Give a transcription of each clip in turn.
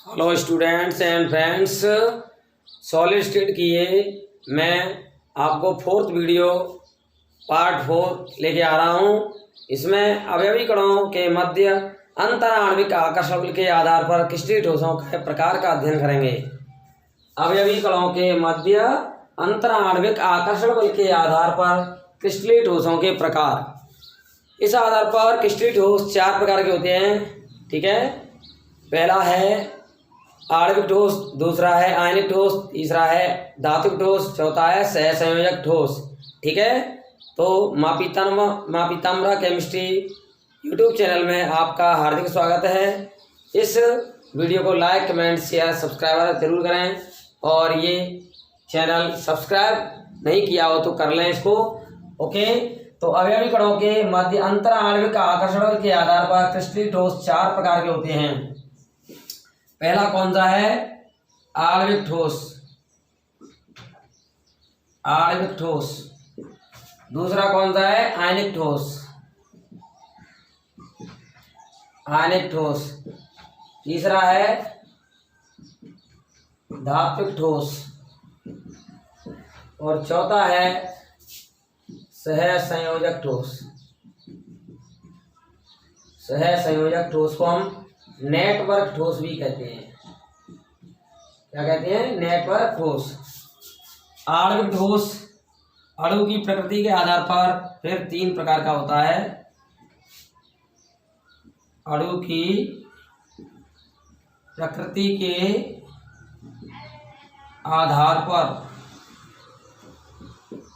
Hello students and friends, solid state की ये मैं आपको फोर्थ वीडियो पार्ट 4 लेके आ रहा हूँ। इसमें अवयवी कणों के मध्य अंतराण्विक आकर्षण बल के आधार पर क्रिस्टलीय ठोसों के प्रकार का अध्ययन करेंगे। अवयवी कणों के मध्य अंतराण्विक आकर्षण बल के आधार पर क्रिस्टलीय ठोसों के प्रकार। इस आधार पर क्रिस्टलीय ठोस 4 प्रकार के होते हैं। ठीक है, पहला है आणविक ठोस, दूसरा है आयनिक ठोस, तीसरा है धात्विक ठोस, चौथा है सहसंयोजक ठोस। ठीक है, तो माँ पीताम्बरा केमिस्ट्री यूट्यूब चैनल में आपका हार्दिक स्वागत है। इस वीडियो को लाइक, कमेंट, शेयर, सब्सक्राइब जरूर करें और ये चैनल सब्सक्राइब नहीं किया हो तो कर लें इसको। ओके, तो अवयवी कणों के मध्य अंतराण्विक आकर्षण बल के आधार पर क्रिस्टलीय ठोस 4 प्रकार के होते हैं। पहला कौन सा है? आणविक ठोस, आणविक ठोस। दूसरा कौन सा है? आयनिक ठोस, आयनिक ठोस। तीसरा है धात्विक ठोस और चौथा है सहसंयोजक ठोस। सहसंयोजक ठोस को हम नेटवर्क ठोस भी कहते हैं। क्या कहते हैं? नेटवर्क ठोस। आणविक ठोस अणु की प्रकृति के आधार पर फिर 3 प्रकार का होता है। अणु की प्रकृति के आधार पर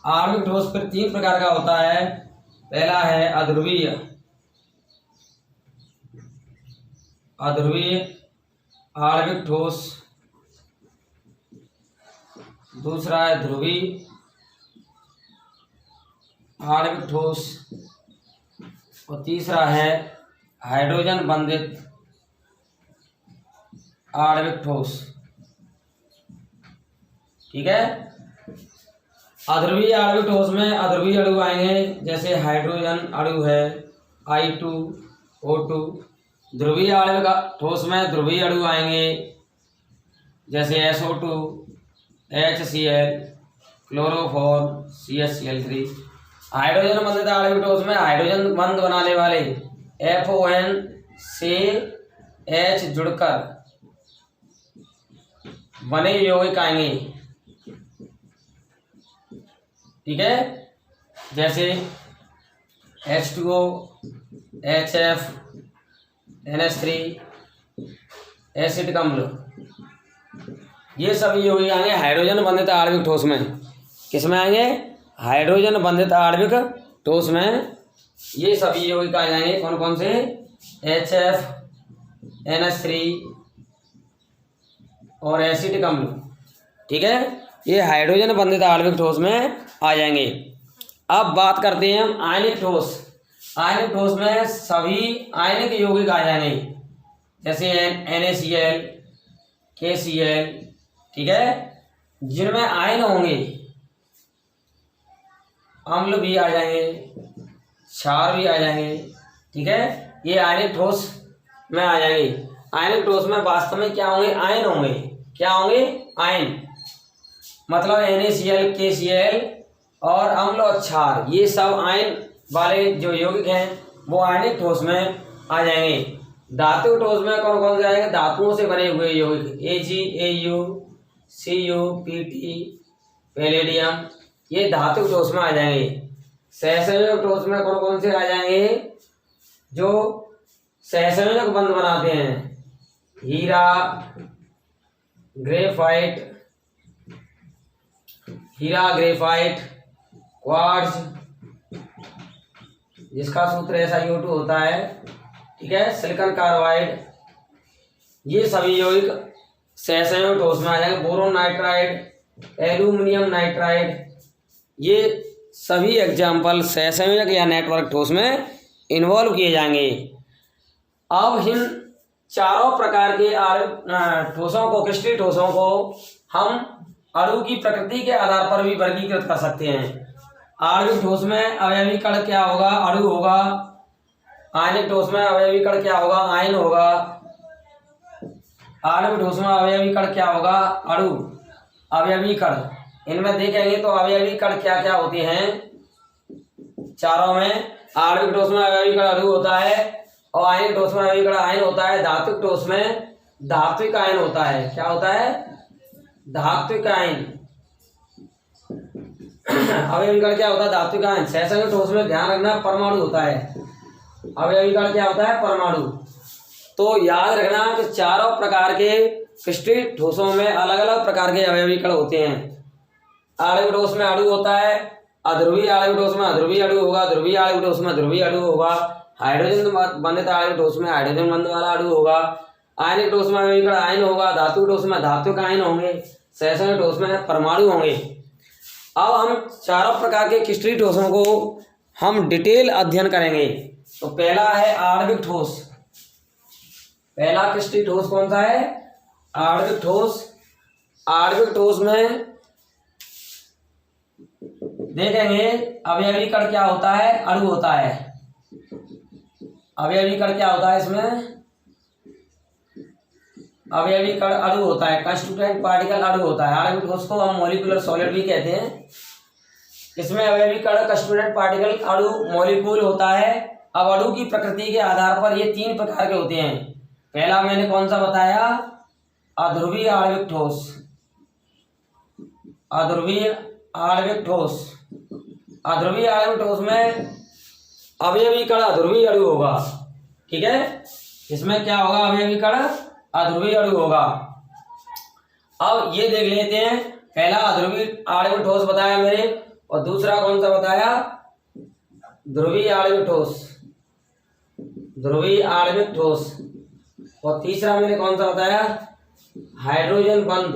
आणविक ठोस फिर 3 प्रकार का होता है। पहला है अध्रुवीय, अध्रुवीय आणविक ठोस। दूसरा है ध्रुवीय आणविक ठोस और तीसरा है हाइड्रोजन बंधित आणविक ठोस। ठीक है, अध्रुवीय आणविक ठोस में अध्रुवीय अणु आएंगे, जैसे हाइड्रोजन अणु है I2O2। ध्रुवीय आणविक ठोस में ध्रुवीय अणु आएंगे, जैसे SO2, HCl, chloroform, CHCl3। Hydrogen बंधित आणविक ठोस में हाइड्रोजन बंध बनाने वाले FON से H जुड़कर बने यौगिक आएंगे। ठीक है, जैसे H2O, HF, NH3, एसिटिक अम्ल। ये सभी यौगिक आएंगे हाइड्रोजन बंधित आणविक ठोस में। किस में आएंगे? हाइड्रोजन बंधित आणविक ठोस में ये सभी यौगिक आ जाएंगे। कौन कौन से? HF, NH3 और एसिटिक अम्ल। ठीक है, ये हाइड्रोजन बंधित आणविक ठोस में आ जाएंगे। अब बात करते हैं हम आयनिक ठोस। आयनिक ठोस में सभी आयनिक यौगिक आ जाएंगे, जैसे NaCl, KCl। ठीक है, जिनमें आयन होंगे। अम्ल भी आ जाएंगे, क्षार भी आ जाएंगे। ठीक है, ये आयनिक ठोस में आ जाएंगे। आयनिक ठोस में वास्तव में क्या होंगे? आयन होंगे। क्या होंगे? आयन। मतलब NaCl, KCl और अम्ल और क्षार, ये सब आयन वाले जो यौगिक हैं वो आयनिक ठोस में आ जाएंगे। धात्विक ठोस में कौन कौन से आएंगे? धातुओं से बने हुए यौगिक Ag, Au, Cu, Pt, palladium, ये धात्विक ठोस में आ जाएंगे। सहसंयोजक ठोस में कौन कौन से आ जाएंगे? जो सहसंयोजक बंध बनाते हैं, हीरा, ग्रेफाइट, हीरा, ग्रेफाइट, क्वार्ट्ज, जिसका सूत्र SiO2 होता है। ठीक है, सिलिकॉन कार्बाइड, ये सभी यौगिक सहसंयोजक ठोस में आ जाएंगे। बोरोन नाइट्राइड, एल्यूमिनियम नाइट्राइड, ये सभी एग्जाम्पल सहसंयोजक या नेटवर्क ठोस में इन्वॉल्व किए जाएंगे। अब इन चारों प्रकार के ठोसों को, क्रिस्टलीय ठोसों को हम अणु की प्रकृति के आधार पर भी वर्गीकृत कर सकते हैं। आणविक ठोस में अवयवी कण क्या होगा? अणु होगा। आयनिक ठोस में अवयवी कण क्या होगा? आयन होगा। आणविक ठोस में अवयवी कण क्या होगा? अणु। अवयवी कण, इनमें देखेंगे तो अवयवी कण क्या क्या होते हैं चारों में। आणविक ठोस में अवयवी कण अणु होता है, और आयनिक ठोस में अवयवी कण आयन होता है। धात्विक ठोस में धात्विक आयन होता है। क्या होता है? धात्विक आयन। अवयवी कण क्या होता है? धात्विक आयन। सहसंयोजक ठोस में ध्यान रखना परमाणु होता है। अवयवी कण क्या होता है? परमाणु। तो याद रखना कि चारों प्रकार के क्रिस्टलीय ठोसों में अलग अलग प्रकार के अवयवी कण होते हैं। आणविक ठोस में अणु होता है, अध्रुवीय आणविक ठोस में अध्रुवीय अणु होगा, ध्रुवीय आणविक ठोस में ध्रुवीय अणु होगा, हाइड्रोजन बंधित आणविक ठोस में हाइड्रोजन बंध वाला अणु होगा, आयनिक ठोस में अवयवी कण आयन होगा, धात्विक ठोस में धात्विक आयन होंगे, सहसंयोजक ठोस में परमाणु होंगे। अब हम चारों प्रकार के क्रिस्टलीय ठोसों को हम डिटेल अध्ययन करेंगे। तो पहला है आणविक ठोस। पहला क्रिस्टलीय ठोस कौन सा है? आणविक ठोस। आणविक ठोस में देखेंगे अवयवी कण क्या होता है? अणु होता है। अवयवी कण क्या होता है? इसमें अवयवी कण अणु होता है, कंस्टिट्यूएंट पार्टिकल अणु होता है। आणविक ठोस को हम मॉलिक्यूलर सॉलिड भी कहते हैं। इसमें अवयवी कण कंस्टिट्यूएंट पार्टिकल अणु मॉलिक्यूल होता है। अब अणु की प्रकृति के आधार पर ये 3 प्रकार के होते हैं। पहला मैंने कौन सा बताया? अध्रुवीय आणविक ठोस। अध्रुवीय आणविक ठोस। अध्रुवीय आणविक ठोस में अवयवी कण अध्रुवीय अणु होगा। ठीक है, इसमें क्या होगा? अवयवी कण अध्रुवीय अणु होगा। अब ये देख लेते हैं, पहला अध्रुवीय आणविक ठोस बताया मैंने, और दूसरा कौन सा बताया? ध्रुवीय आणविक ठोस। ध्रुवीय आणविक ठोस। और तीसरा मैंने कौन सा बताया? हाइड्रोजन बंध।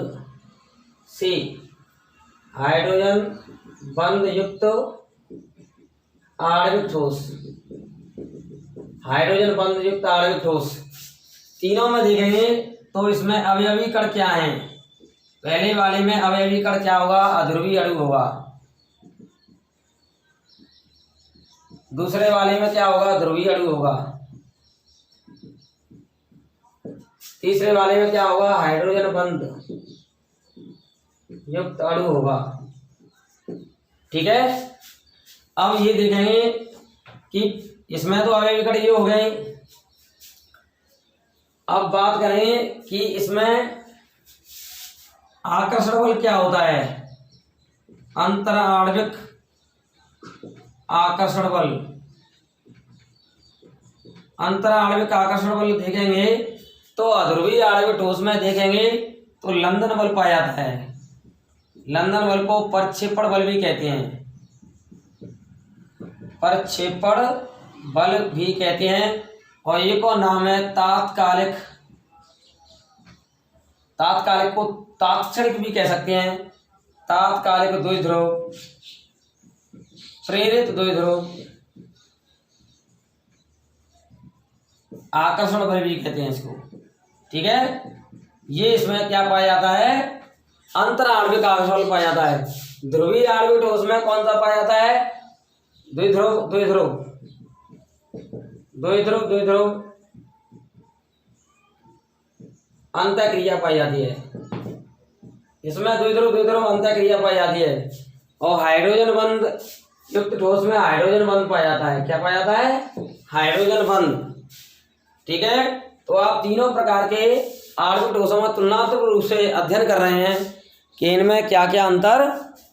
सी, हाइड्रोजन बंध युक्त आणविक ठोस। हाइड्रोजन बंध युक्त आणविक ठोस। तीनों में देखेंगे तो इसमें अवयवी कण क्या हैं? पहले वाले में अवयवी कण क्या होगा? अध्रुवीय अणु होगा। दूसरे वाले में क्या होगा? ध्रुवीय अणु होगा। तीसरे वाले में क्या होगा? हाइड्रोजन बंध युक्त अणु होगा। ठीक है, अब ये देखेंगे कि इसमें तो अवयवी कण ये हो गए। अब बात करें कि इसमें आकर्षण बल क्या होता है? अंतर आणविक आकर्षण बल। अंतर आणविक आकर्षण बल देखेंगे तो अध्रुवीय आणविक ठोस में देखेंगे तो लंदन बल पाया जाता है। लंदन बल को प्रक्षेपण बल भी कहते हैं। प्रक्षेपण बल भी कहते हैं। और एक और नाम है तात्कालिक। तात्कालिक को तात्क्षणिक भी कह सकते हैं। तात्कालिक द्विध्रुव, प्रेरित द्विध्रुव आकर्षण बल भी कहते हैं इसको। ठीक है, ये इसमें क्या पाया जाता है? अंतर आणविक आकर्षण बल पाया जाता है। ध्रुवीय आणविक ठोस में कौन सा पाया जाता है? द्विध्रुव द्विध्रुव द्विध्रुव द्विध्रुव अंतःक्रिया पाई जाती है। इसमें द्विध्रुव द्विध्रुव अंतःक्रिया पाई जाती है। और हाइड्रोजन बंध युक्त ठोस में हाइड्रोजन बंध पाया जाता है। क्या पाया जाता है? हाइड्रोजन बंध। ठीक है, तो आप तीनों प्रकार के आणविक ठोसों में तुलनात्मक रूप से अध्ययन कर रहे हैं कि इनमें क्या क्या अंतर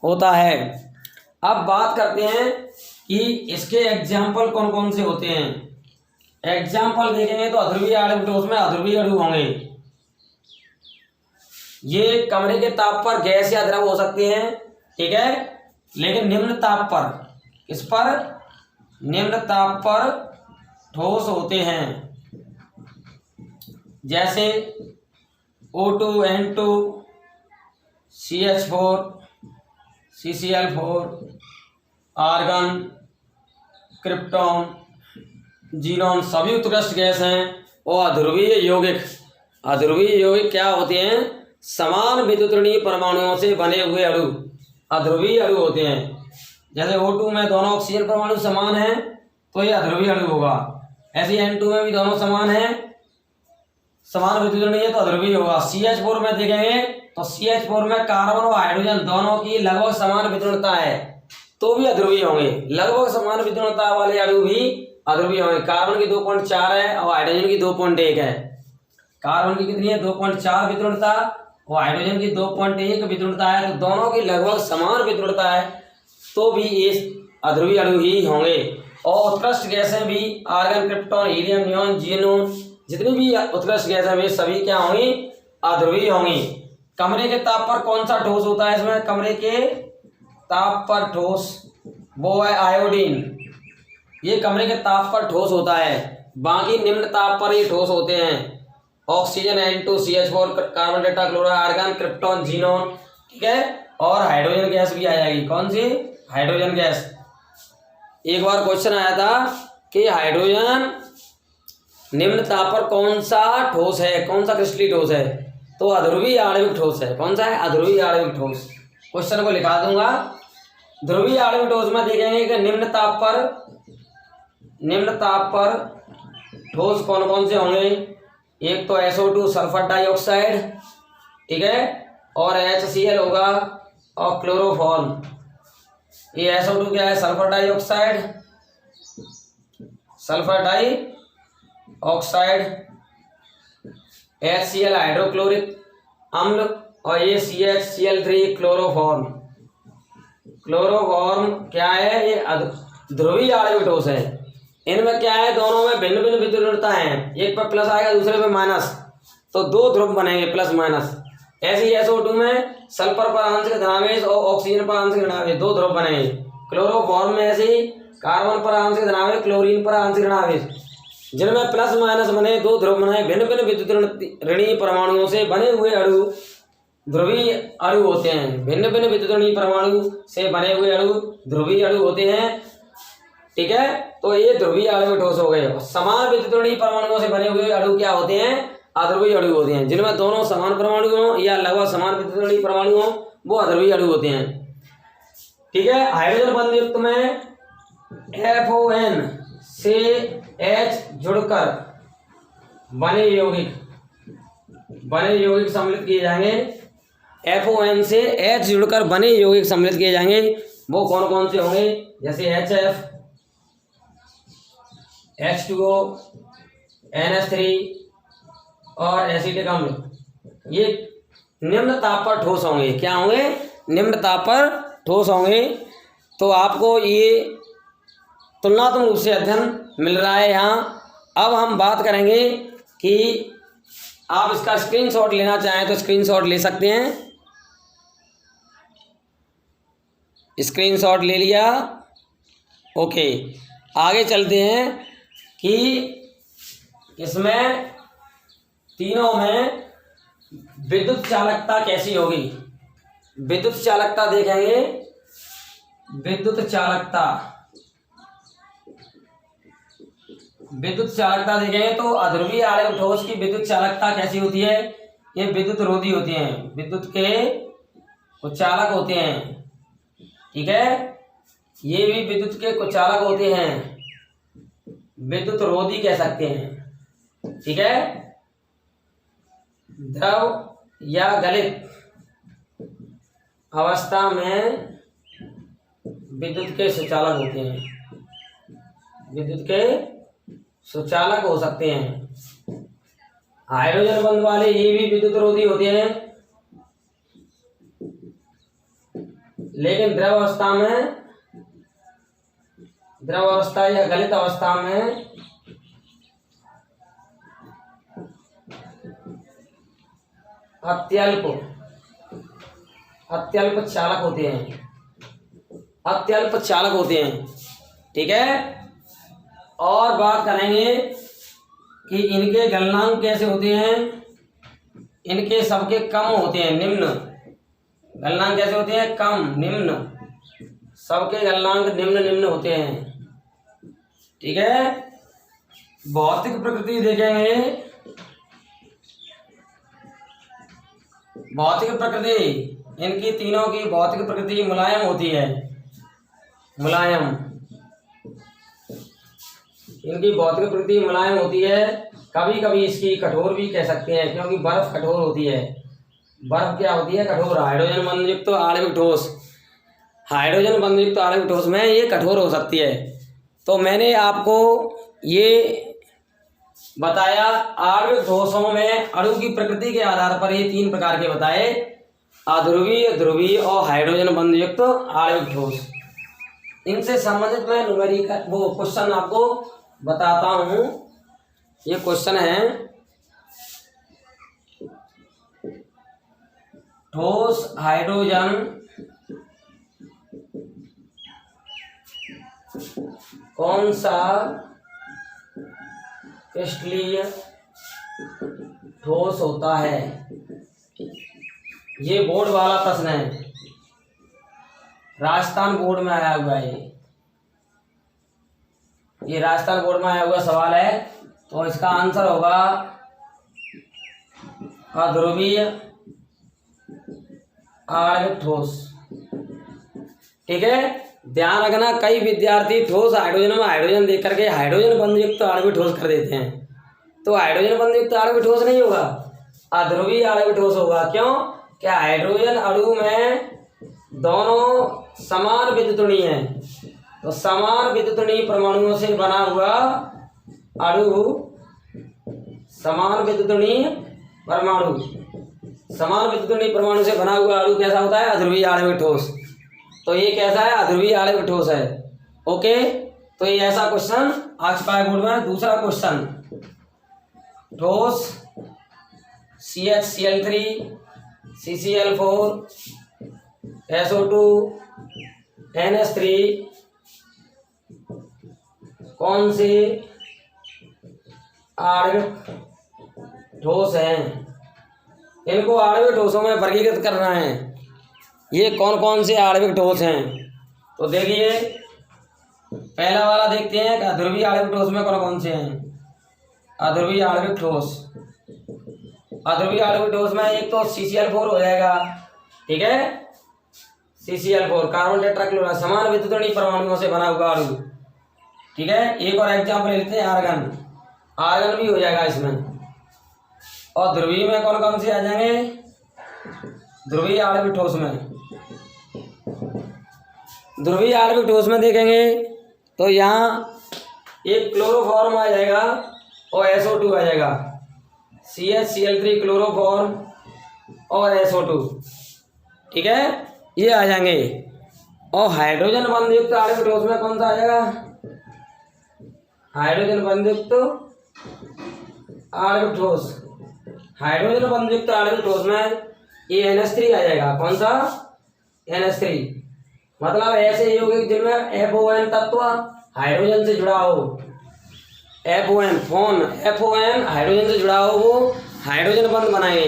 होता है। अब बात करते हैं कि इसके एग्जाम्पल कौन कौन से होते हैं। एग्जाम्पल देखेंगे तो अध्रुवीय आणविक ठोस में अध्रुवीय अणु होंगे। ये कमरे के ताप पर गैस या द्रव हो सकते हैं। ठीक है, लेकिन निम्न ताप पर, इस पर निम्न ताप पर ठोस होते हैं। जैसे O2, N2, CH4, CCl4, argon, krypton, xenon सभी उत्कृष्ट गैस हैं। और अध्रुवीय यौगिक। अध्रुवीय यौगिक क्या होते हैं? समान विद्युतरणीय परमाणुओं से बने हुए अणु अध्रुवीय अणु होते हैं। जैसे O2 में दोनों ऑक्सीजन परमाणु समान हैं तो ये अध्रुवीय अणु होगा। ऐसे N2 में भी दोनों समान हैं, समान विद्युत ऋणी है तो अध्रुवीय होगा। CH4 में देखेंगे तो CH4 में कार्बन और हाइड्रोजन दोनों की लगभग समान विद्युतता है तो भी अध्रुवीय होंगे। लगभग समान विद्युतता वाले अणु भी अध्रुवीय होंगे। कार्बन की 2.4 है और हाइड्रोजन की 2.1 है। कार्बन की कितनी है 2.4 विद्युतता और हाइड्रोजन की 2.1 विद्युतता है, तो दोनों की लगभग समान विद्युतता है तो भी ये अध्रुवीय अणु ही होंगे। और उत्कृष्ट गैसें भी argon, krypton, helium, neon, xenon, जितनी भी उत्कृष्ट गैसें वे सभी क्या होंगी अध्रुवीय होंगी। कमरे के ताप पर कौन सा ठोस होता है इसमें? कमरे के ताप पर ठोस वो है आयोडीन, ये कमरे के ताप पर ठोस होता है। बाकी निम्न ताप पर ये ठोस होते हैं। Oxygen N2CH4, carbon tetrachloride, argon, krypton, xenon, ठीक है। और हाइड्रोजन गैस भी आ जाएगी। कौन सी? Hydrogen gas. एक बार क्वेश्चन आया था कि हाइड्रोजन निम्न ताप पर कौन सा ठोस है, कौन सा क्रिस्टलीय ठोस है? तो अध्रुवीय आणविक ठोस है। कौन सा है? अध्रुवीय आणविक ठोस। क्वेश्चन को लिखा दूंगा। ध्रुवीय आणविक ठोस में देखेंगे कि निम्न ताप पर ठोस कौन कौन से होंगे? एक तो SO2 सल्फर डाइऑक्साइड, ठीक है, और HCl होगा और क्लोरोफॉर्म। ये SO2 क्या है? सल्फर डाइऑक्साइड, HCl हाइड्रोक्लोरिक अम्ल और ये CHCl3 क्लोरोफॉर्म। क्लोरोफॉर्म क्या है? ये ध्रुवीय आणविक ठोस है। इनमें क्या है? दोनों में भिन्न भिन्न विद्युतता है। एक पे प्लस आएगा दूसरे पे माइनस, तो दो ध्रुव बनेंगे प्लस माइनस। ऐसे ही SO2 में सल्फर पर आंशिक धनावेश और ऑक्सीजन पर आंशिक ऋणावेश, दो ध्रुव बनेंगे। क्लोरोफॉर्म में ऐसे ही कार्बन पर आंशिक धनावेश, क्लोरीन पर आंशिक ऋणावेश, जिनमें प्लस माइनस बने, दो ध्रुव बने। भिन्न भिन्न विद्युत ऋणी परमाणुओं से बने हुए अणु ध्रुवीय अणु होते हैं। भिन्न भिन्न विद्युत ऋणी परमाणु से बने हुए अणु ध्रुवीय अणु होते हैं, ठीक है। तो ये ध्रुवीय आणविक ठोस हो गए। समान विद्युत ऋणी परमाणुओं से बने हुए अणु क्या होते हैं? अध्रुवीय अणु होते हैं। जिनमें दोनों समान परमाणु हो या लगभग समान विद्युत ऋणी परमाणु हो, वो अध्रुवीय अणु होते हैं, ठीक है। हाइड्रोजन बंध युक्त में FON से H जुड़कर बने यौगिक सम्मिलित किए जाएंगे। FON से H जुड़कर बने यौगिक सम्मिलित किए जाएंगे। वो कौन कौन से होंगे? जैसे HF, H2O, NH3 और एसिटिक अम्ल। ये निम्न ताप पर ठोस होंगे। क्या होंगे? निम्न ताप पर ठोस होंगे। तो आपको ये तुलनात्मक रूप से अध्ययन मिल रहा है यहाँ। अब हम बात करेंगे कि आप इसका स्क्रीनशॉट लेना चाहें तो स्क्रीनशॉट ले सकते हैं। स्क्रीनशॉट ले लिया, ओके। आगे चलते हैं कि इसमें तीनों में विद्युत चालकता कैसी होगी। विद्युत चालकता देखेंगे। विद्युत चालकता देखेंगे तो अध्रुवीय आणविक ठोस की विद्युत चालकता कैसी होती है? ये विद्युत रोधी होती हैं, विद्युत के कुचालक होते हैं, ठीक है। ये भी विद्युत के कुचालक होते हैं, विद्युत रोधी कह सकते हैं, ठीक है। द्रव या गलित अवस्था में विद्युत के सुचालक होते हैं, विद्युत के सुचालक हो सकते हैं। हाइड्रोजन बंध वाले ये भी विद्युत रोधी होते हैं, लेकिन द्रव अवस्था या गलित अवस्था में अत्यल्प चालक होते हैं, ठीक है। और बात करेंगे कि इनके गलनांक कैसे होते हैं। इनके सबके कम होते हैं, निम्न। गलनांक कैसे होते हैं? कम, निम्न। सबके गलनांक निम्न होते हैं, ठीक है। भौतिक प्रकृति देखेंगे। भौतिक प्रकृति, इनकी तीनों की भौतिक प्रकृति मुलायम होती है, मुलायम। इनकी भौतिक प्रकृति मुलायम होती है कभी कभी इसकी कठोर भी कह सकते हैं, क्योंकि बर्फ कठोर होती है। बर्फ क्या होती है? कठोर। हाइड्रोजन बंधयुक्त आणविक ठोस, हाइड्रोजन बंधयुक्त आणविक ठोस में ये कठोर हो सकती है। तो मैंने आपको ये बताया आणविक ठोसों में अणु की प्रकृति के आधार पर ये 3 प्रकार के बताए, अध्रुवीय, ध्रुवीय और हाइड्रोजन बंधयुक्त आणविक ठोस। इनसे संबंधित मैं न्यूमेरिकल वो क्वेश्चन आपको बताता हूँ। ये क्वेश्चन है, ठोस हाइड्रोजन कौन सा क्रिस्टलीय ठोस होता है? ये बोर्ड वाला प्रश्न है, राजस्थान बोर्ड में आया हुआ है। ये राजस्थान बोर्ड में आया हुआ सवाल है। तो इसका आंसर होगा अध्रुवीय आणविक ठोस। ठीक है, ध्यान रखना, कई विद्यार्थी ठोस हाइड्रोजन में हाइड्रोजन देख करके हाइड्रोजन बंधयुक्त आणविक ठोस कर देते हैं। तो हाइड्रोजन बंधयुक्त आणविक ठोस नहीं होगा, अध्रुवीय आणविक ठोस होगा। क्यों? क्या हाइड्रोजन अणु में दोनों समान विद्युतणीय हैं, तो समान विद्युतणीय परमाणुओं से बना हुआ अणु, समान विद्युतणीय परमाणु, समान विद्युतणीय परमाणु से बना हुआ अणु कैसा होता है? अध्रुवीय आणविक ठोस। तो ये कैसा है? अध्रुवीय आणविक ठोस है। ओके, तो ये ऐसा क्वेश्चन आ चुका है बोर्ड में। दूसरा क्वेश्चन, ठोस CH Cl3 CCl4 SO2 NH3 कौन से आणविक ठोस हैं? इनको आणविक ठोसों में वर्गीकृत करना है। ये कौन कौन से आणविक ठोस हैं? तो देखिए, पहला वाला देखते हैं कि अध्रुवीय आणविक ठोस में कौन कौन से हैं। अध्रुवीय आणविक ठोस, अध्रुवीय आणविक ठोस में एक तो CCl4 हो जाएगा। ठीक है, CCl4 कार्बन टेट्राक्लोराइड, समान विद्युतणीय परमाणुओं से बना हुआ अणु। ठीक है, एक और एग्जाम्पल लेते हैं, आर्गन, आर्गन भी हो जाएगा इसमें। और ध्रुवीय में कौन कौन से आ जाएंगे? ध्रुवीय आणविक ठोस में, ध्रुवीय आणविक ठोस में देखेंगे तो यहाँ एक क्लोरोफॉर्म आ जाएगा और SO2 आ जाएगा। CH Cl3 क्लोरोफॉर्म और SO2। ठीक है, ये आ जाएंगे। और हाइड्रोजन बंधयुक्त आणविक ठोस में कौन सा आ जाएगा? हाइड्रोजन बंधयुक्त आणविक ठोस, हाइड्रोजन बंधयुक्त आणविक ठोस में ये NH3 आ जाएगा। कौन सा? NH3। मतलब ऐसे यौगिक जिनमें FON तत्व हाइड्रोजन से जुड़ा हो, FON हाइड्रोजन से जुड़ा हो, वो हाइड्रोजन बंध बनाएंगे।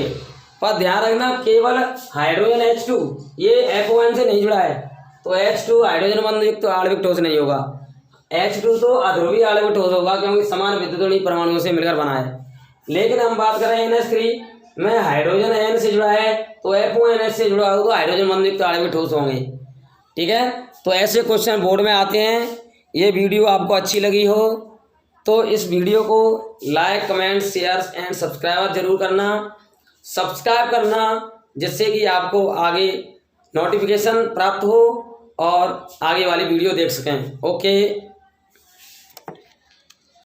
पर ध्यान रखना, केवल हाइड्रोजन H2 ये FON से नहीं जुड़ा है, तो H2 हाइड्रोजन बंधयुक्त आणविक ठोस नहीं होगा। H2 तो अध्रुवीय आणविक ठोस होगा, क्योंकि समान विद्युतणीय परमाणुओं से मिलकर बना है। लेकिन हम बात करें NH3 में, हाइड्रोजन N से जुड़ा है, तो FONH से जुड़ा हो तो हाइड्रोजन बंधयुक्त आणविक ठोस होंगे। ठीक है, तो ऐसे क्वेश्चन बोर्ड में आते हैं। ये वीडियो आपको अच्छी लगी हो तो इस वीडियो को like, comment, share and subscribe जरूर करना, सब्सक्राइब करना, जिससे कि आपको आगे नोटिफिकेशन प्राप्त हो और आगे वाली वीडियो देख सकें। ओके।